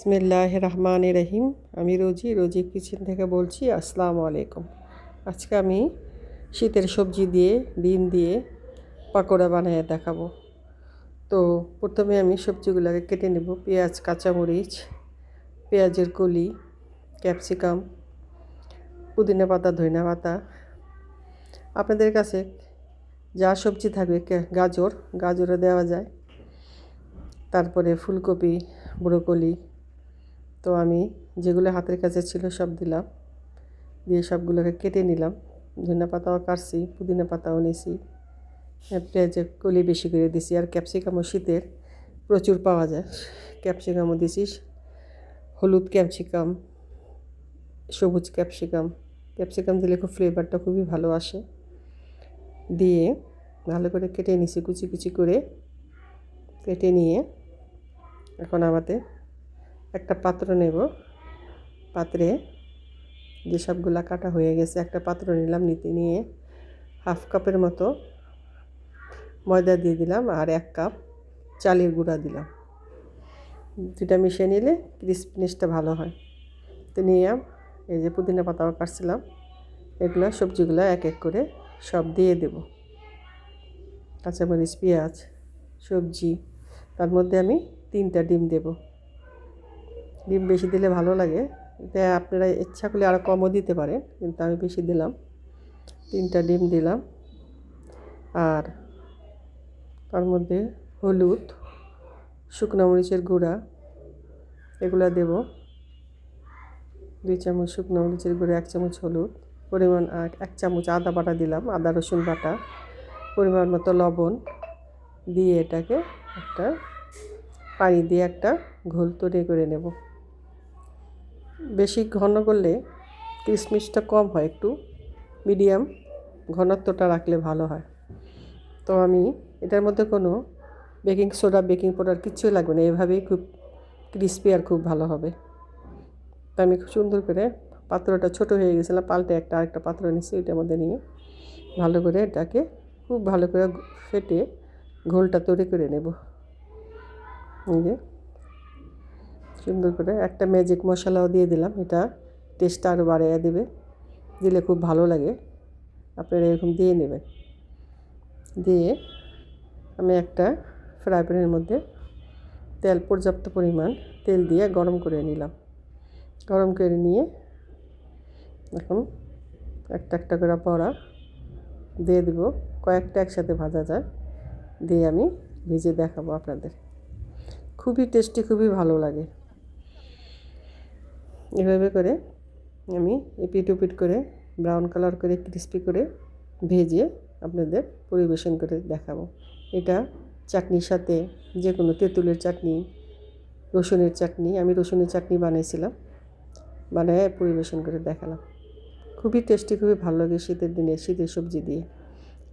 বিসমিল্লাহির রহমানির রহিম। আমি রোজি কিচেন থেকে বলছি। আসসালামু আলাইকুম। আজকে আমি শীতের সবজি দিয়ে ডিম দিয়ে পাকোড়া বানিয়ে দেখাবো। তো প্রথমে আমি সবজিগুলোকে কেটে নেব। পেঁয়াজ, কাঁচামরিচ, পেঁয়াজের কলি, ক্যাপসিকাম, পুদিনা পাতা, ধনিয়া পাতা, আপনাদের কাছে যা সবজি থাকবে, গাজরও দেওয়া যায়, তারপরে ফুলকপি, ব্রোকলি। তো আমি যেগুলো হাতের কাছে ছিল সব দিলাম, দিয়ে সবগুলোকে কেটে নিলাম। ধনিয়া পাতাও কাটছি, পুদিনা পাতাও নিছি, পেঁয়াজের কলি বেশি করে দিছি, আর ক্যাপসিকামও শীতের প্রচুর পাওয়া যায়, ক্যাপসিকামও দিছি। হলুদ ক্যাপসিকাম, সবুজ ক্যাপসিকাম দিলে খুব ফ্লেভারটা খুবই ভালো আসে। দিয়ে ভালো করে কেটে নিছি, কুচি কুচি করে কেটে নিয়ে এখন আমাদের একটা পাত্র নেব। পাত্রে যে সবগুলা কাটা হয়ে গেছে একটা পাত্র নিলাম। নিয়ে হাফ কাপের মতো ময়দা দিয়ে দিলাম, আর 1 কাপ চালের গুঁড়া দিলাম। দুটা মিশিয়ে নিলে ক্রিসপিনেসটা ভালো হয়। তো নিয়ে এই যে পুদিনা পাতাও কাটছিলাম, এগুলো সবজিগুলো এক এক করে সব দিয়ে দেব। কাঁচামরিচ, পেঁয়াজ, সবজি, তার মধ্যে আমি 3টা ডিম দেব। ডিম বেশি দিলে ভালো লাগে, এটা আপনারা ইচ্ছা করলে আরও কমও দিতে পারেন, কিন্তু আমি বেশি দিলাম। 3টা ডিম দিলাম, আর তার মধ্যে হলুদ, শুকনো মরিচের গুঁড়া এগুলো দেব। 2 চামচ শুকনো মরিচের গুঁড়া, 1 চামচ হলুদ, পরিমাণ 1 চামচ আদা বাটা দিলাম, আদা রসুন বাটা, পরিমাণ মতো লবণ দিয়ে এটাকে একটা পানি দিয়ে একটা ঘোল তৈরি করে নেব। বেশি ঘন করলে কিশমিশটা কম হয়, একটু মিডিয়াম ঘনত্বটা রাখলে ভালো হয়। তো আমি এটার মধ্যে কোনো বেকিং সোডা, বেকিং পাউডার কিচ্ছুই লাগবে না, এভাবেই খুব ক্রিস্পি আর খুব ভালো হবে। তো আমি খুব সুন্দর করে, পাত্রটা ছোট হয়ে গেছিলাম, পাল্টে আরেকটা পাত্র নিচ্ছি, এটার মধ্যে নিয়ে ভালো করে এটাকে খুব ভালো করে ফেটে ঘোলটা তৈরি করে নেব। এই যে সুন্দর করে একটা ম্যাজিক মশলাও দিয়ে দিলাম, এটা টেস্টটা আরও বাড়িয়ে দেবে, দিলে খুব ভালো লাগে। আপনারা এরকম দিয়ে নেবেন। দিয়ে আমি একটা ফ্রাই প্যানের মধ্যে পর্যাপ্ত পরিমাণ তেল দিয়ে গরম করে নিলাম। গরম করে নিয়ে এখন একটা করে বড়া দিয়ে দেব। কয়েকটা একসাথে ভাজা যায়, দিয়ে আমি ভেজে দেখাবো আপনাদের। খুবই টেস্টি, খুবই ভালো লাগে। এভাবে করে আমি এপিট ওপিট করে ব্রাউন কালার করে ক্রিস্পি করে ভেজে আপনাদের পরিবেশন করে দেখাবো। এটা চাটনির সাথে, যে কোনো তেঁতুলের চাটনি, রসুনের চাটনি, আমি রসুনের চাটনি বানিয়েছিলাম, বানায় পরিবেশন করে দেখালাম। খুবই টেস্টি, খুবই ভালো লাগে শীতের দিনে শীতের সবজি দিয়ে।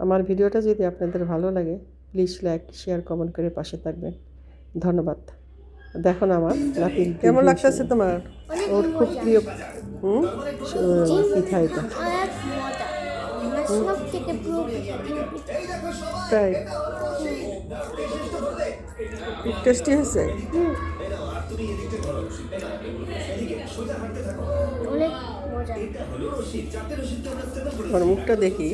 আমার ভিডিওটা যদি আপনাদের ভালো লাগে, প্লিজ লাইক, শেয়ার, কমেন্ট করে পাশে থাকবেন। ধন্যবাদ। দেখুন আমার নাতির কেমন লাগতেছে তোমার? ওর খুব প্রিয় পিঠা এটা। তাই খুব টেস্টি হয়েছে। আমার মুখটা দেখি।